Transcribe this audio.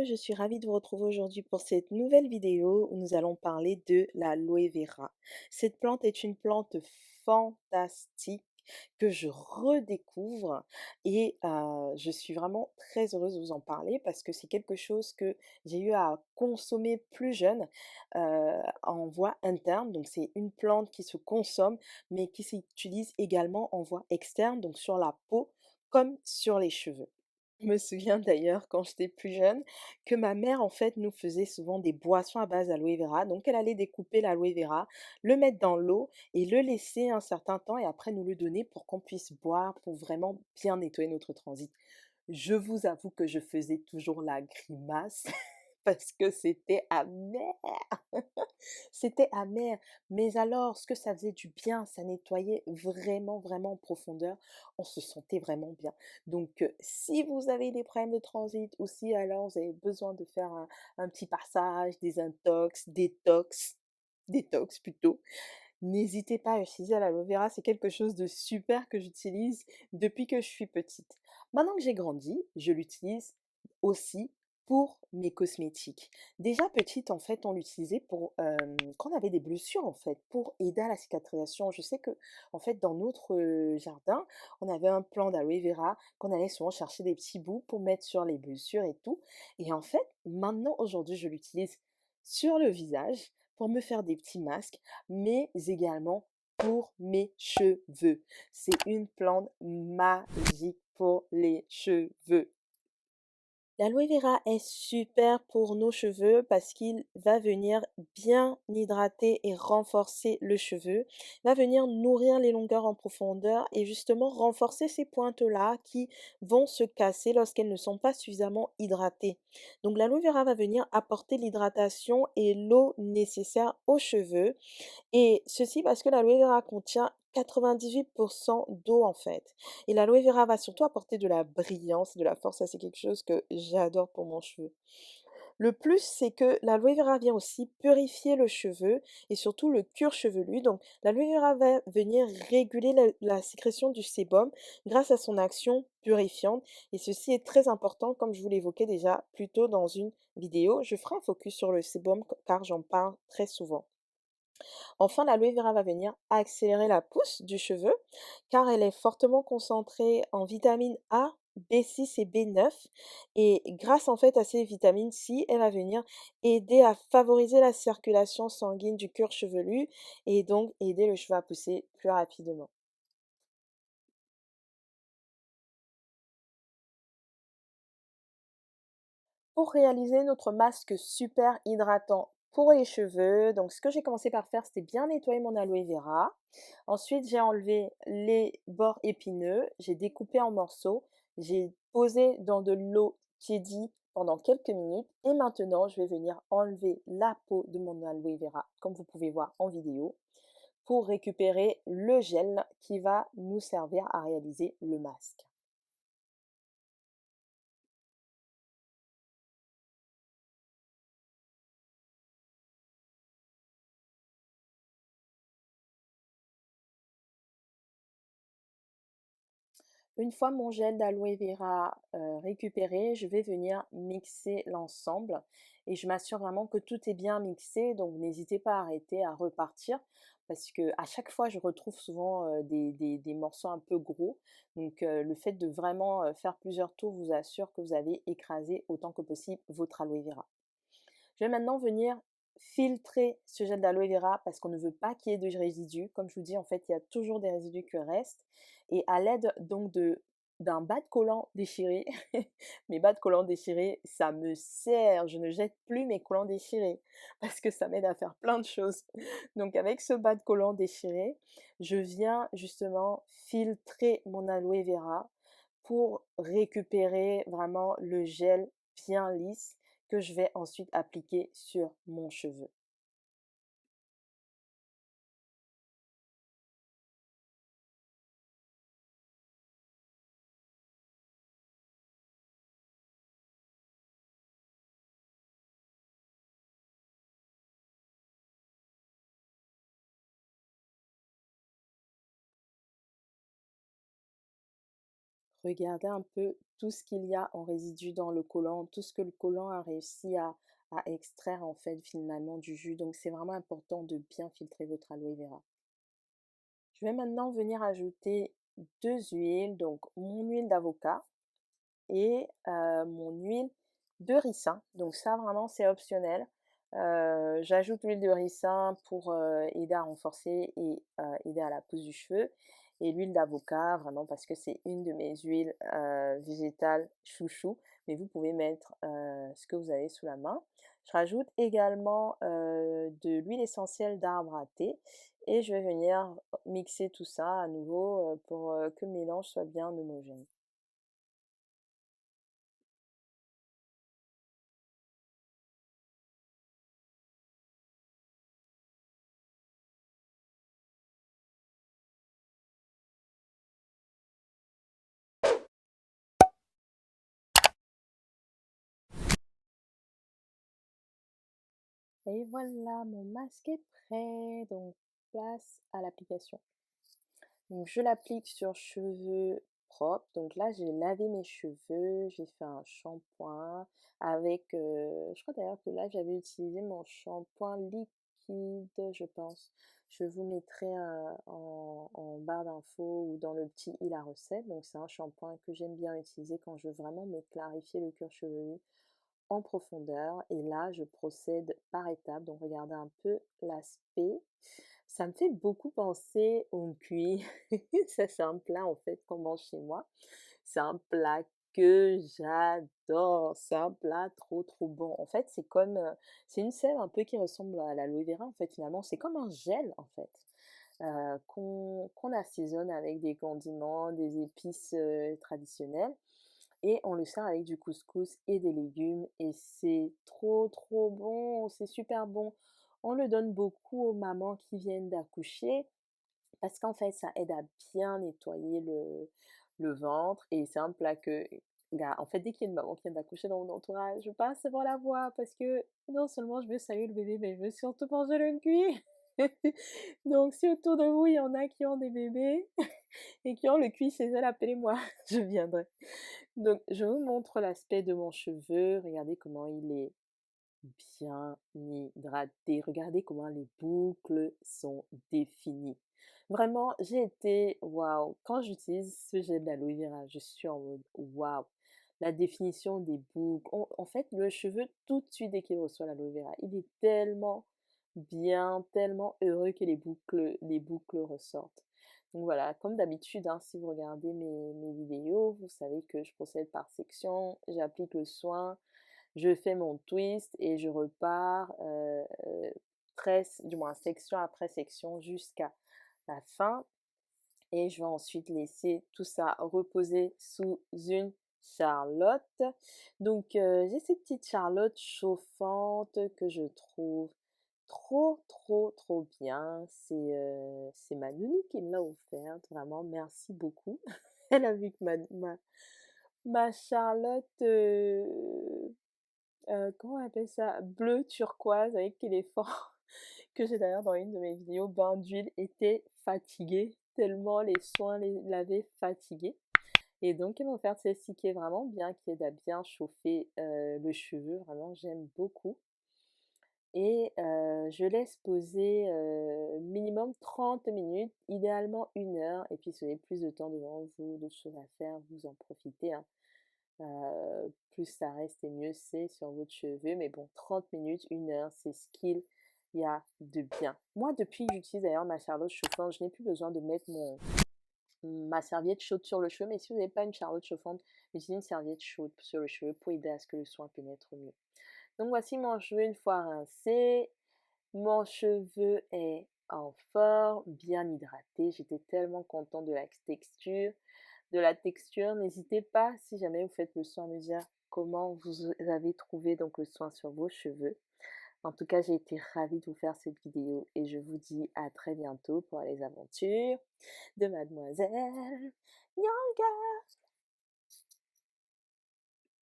je suis ravie de vous retrouver aujourd'hui pour cette nouvelle vidéo où nous allons parler de l'aloe vera. Cette plante est une plante fantastique que je redécouvre et je suis vraiment très heureuse de vous en parler parce que c'est quelque chose que j'ai eu à consommer plus jeune en voie interne. Donc c'est une plante qui se consomme mais qui s'utilise également en voie externe, donc sur la peau comme sur les cheveux. Je me souviens d'ailleurs quand j'étais plus jeune que ma mère en fait nous faisait souvent des boissons à base d'aloe vera. Donc elle allait découper l'aloe vera, le mettre dans l'eau et le laisser un certain temps et après nous le donner pour qu'on puisse boire pour vraiment bien nettoyer notre transit. Je vous avoue que je faisais toujours la grimace parce que c'était amer. C'était amer, mais alors ce que ça faisait du bien, ça nettoyait vraiment, vraiment en profondeur. On se sentait vraiment bien. Donc si vous avez des problèmes de transit ou si alors vous avez besoin de faire un petit passage, des intox, détox plutôt, n'hésitez pas à utiliser l'aloe vera, c'est quelque chose de super que j'utilise depuis que je suis petite. Maintenant que j'ai grandi, je l'utilise aussi pour mes cosmétiques. Déjà petite, en fait, on l'utilisait pour quand on avait des blessures, en fait, pour aider à la cicatrisation. Je sais que, en fait, dans notre jardin, on avait un plant d'aloe vera qu'on allait souvent chercher des petits bouts pour mettre sur les blessures et tout. Et en fait, maintenant, aujourd'hui, je l'utilise sur le visage pour me faire des petits masques mais également pour mes cheveux. C'est une plante magique pour les cheveux. L'aloe vera est super pour nos cheveux parce qu'il va venir bien hydrater et renforcer le cheveu, va venir nourrir les longueurs en profondeur et justement renforcer ces pointes-là qui vont se casser lorsqu'elles ne sont pas suffisamment hydratées. Donc l'aloe vera va venir apporter l'hydratation et l'eau nécessaire aux cheveux et ceci parce que l'aloe vera contient 98% d'eau en fait. Et l'aloe vera va surtout apporter de la brillance et de la force, ça c'est quelque chose que j'adore pour mon cheveu. Le plus, c'est que l'aloe vera vient aussi purifier le cheveu et surtout le cuir chevelu. Donc l'aloe vera va venir réguler la sécrétion du sébum grâce à son action purifiante. Et ceci est très important, comme je vous l'évoquais déjà plus tôt dans une vidéo. Je ferai un focus sur le sébum car j'en parle très souvent. Enfin, l'aloe vera va venir accélérer la pousse du cheveu car elle est fortement concentrée en vitamine A, B6 et B9 et grâce en fait à ces vitamines C, elle va venir aider à favoriser la circulation sanguine du cuir chevelu et donc aider le cheveu à pousser plus rapidement. Pour réaliser notre masque super hydratant pour les cheveux, donc ce que j'ai commencé par faire, c'était bien nettoyer mon aloe vera. Ensuite, j'ai enlevé les bords épineux, j'ai découpé en morceaux, j'ai posé dans de l'eau tiédie pendant quelques minutes et maintenant, je vais venir enlever la peau de mon aloe vera, comme vous pouvez voir en vidéo, pour récupérer le gel qui va nous servir à réaliser le masque. Une fois mon gel d'aloe vera, récupéré, je vais venir mixer l'ensemble et je m'assure vraiment que tout est bien mixé, donc n'hésitez pas à arrêter, à repartir parce que à chaque fois je retrouve souvent, des morceaux un peu gros, donc le fait de vraiment, faire plusieurs tours vous assure que vous avez écrasé autant que possible votre aloe vera. Je vais maintenant venir filtrer ce gel d'aloe vera parce qu'on ne veut pas qu'il y ait de résidus. Comme je vous dis, en fait, il y a toujours des résidus qui restent. Et à l'aide donc d'un bas de collant déchiré, mes bas de collant déchirés, ça me sert. Je ne jette plus mes collants déchirés parce que ça m'aide à faire plein de choses. Donc avec ce bas de collant déchiré, je viens justement filtrer mon aloe vera pour récupérer vraiment le gel bien lisse que je vais ensuite appliquer sur mon cheveu. Regardez un peu tout ce qu'il y a en résidu dans le collant, tout ce que le collant a réussi à extraire en fait finalement du jus. Donc c'est vraiment important de bien filtrer votre aloe vera. Je vais maintenant venir ajouter deux huiles, donc mon huile d'avocat et mon huile de ricin. Donc ça vraiment c'est optionnel. J'ajoute l'huile de ricin pour aider à renforcer et aider à la pousse du cheveu. Et l'huile d'avocat vraiment parce que c'est une de mes huiles végétales chouchou. Mais vous pouvez mettre ce que vous avez sous la main. Je rajoute également de l'huile essentielle d'arbre à thé. Et je vais venir mixer tout ça à nouveau pour que le mélange soit bien homogène. Et voilà, mon masque est prêt, donc place à l'application. Donc je l'applique sur cheveux propres. Donc là, j'ai lavé mes cheveux, j'ai fait un shampoing avec, je crois d'ailleurs que là, j'avais utilisé mon shampoing liquide, je pense. Je vous mettrai en barre d'infos ou dans le petit i la recette. Donc c'est un shampoing que j'aime bien utiliser quand je veux vraiment me clarifier le cuir chevelu en profondeur. Et là, je procède par étapes. Donc, regardez un peu l'aspect. Ça me fait beaucoup penser au cuit. Ça, c'est un plat, en fait, qu'on mange chez moi. C'est un plat que j'adore. C'est un plat trop, trop bon. En fait, c'est comme, c'est une sève un peu qui ressemble à l'aloe vera, en fait, finalement. C'est comme un gel, en fait. Qu'on assaisonne avec des condiments, des épices traditionnelles et on le sert avec du couscous et des légumes et c'est trop trop bon, c'est super bon. On le donne beaucoup aux mamans qui viennent d'accoucher parce qu'en fait ça aide à bien nettoyer le ventre et c'est un plat que, gars, en fait dès qu'il y a une maman qui vient d'accoucher dans mon entourage, je passe devant la voix parce que non seulement je veux saluer le bébé mais je veux surtout manger le cuit. Donc si autour de vous il y en a qui ont des bébés et qui ont le cuit chez elles, appelez-moi, je viendrai. Donc, je vous montre l'aspect de mon cheveu. Regardez comment il est bien hydraté. Regardez comment les boucles sont définies. Vraiment, j'ai été waouh. Quand j'utilise ce gel d'aloe vera, je suis en mode waouh. La définition des boucles. En fait, le cheveu, tout de suite, dès qu'il reçoit l'aloe vera, il est tellement bien, tellement heureux que les boucles ressortent. Donc voilà, comme d'habitude, hein, si vous regardez mes vidéos, vous savez que je procède par section, j'applique le soin, je fais mon twist et je repars du moins section après section jusqu'à la fin. Et je vais ensuite laisser tout ça reposer sous une charlotte. Donc j'ai cette petite charlotte chauffante que je trouve trop trop trop bien. C'est ma nounou qui me l'a offerte. Vraiment, merci beaucoup. Elle a vu que ma charlotte, comment on appelle ça? Bleu turquoise avec éléphant, que j'ai d'ailleurs dans une de mes vidéos, bain d'huile, était fatiguée, tellement les soins l'avaient fatiguée. Et donc, elle m'a offert celle-ci qui est vraiment bien, qui aide à bien chauffer le cheveu, vraiment, j'aime beaucoup. Et je laisse poser minimum 30 minutes, idéalement 1 heure. Et puis si vous avez plus de temps devant vous, d'autres choses à faire, vous en profitez, hein. Plus ça reste et mieux c'est sur votre cheveu. Mais bon, 30 minutes, 1 heure, c'est ce qu'il y a de bien. Moi, depuis que j'utilise d'ailleurs ma charlotte chauffante, je n'ai plus besoin de mettre ma serviette chaude sur le cheveu. Mais si vous n'avez pas une charlotte chauffante, utilisez une serviette chaude sur le cheveu pour aider à ce que le soin pénètre mieux. Donc voici mon cheveu une fois rincé. Mon cheveu est en forme, bien hydraté. J'étais tellement contente de la texture. N'hésitez pas, si jamais vous faites le soin, à me dire comment vous avez trouvé donc le soin sur vos cheveux. En tout cas, j'ai été ravie de vous faire cette vidéo et je vous dis à très bientôt pour les aventures de Mademoiselle Nyanga.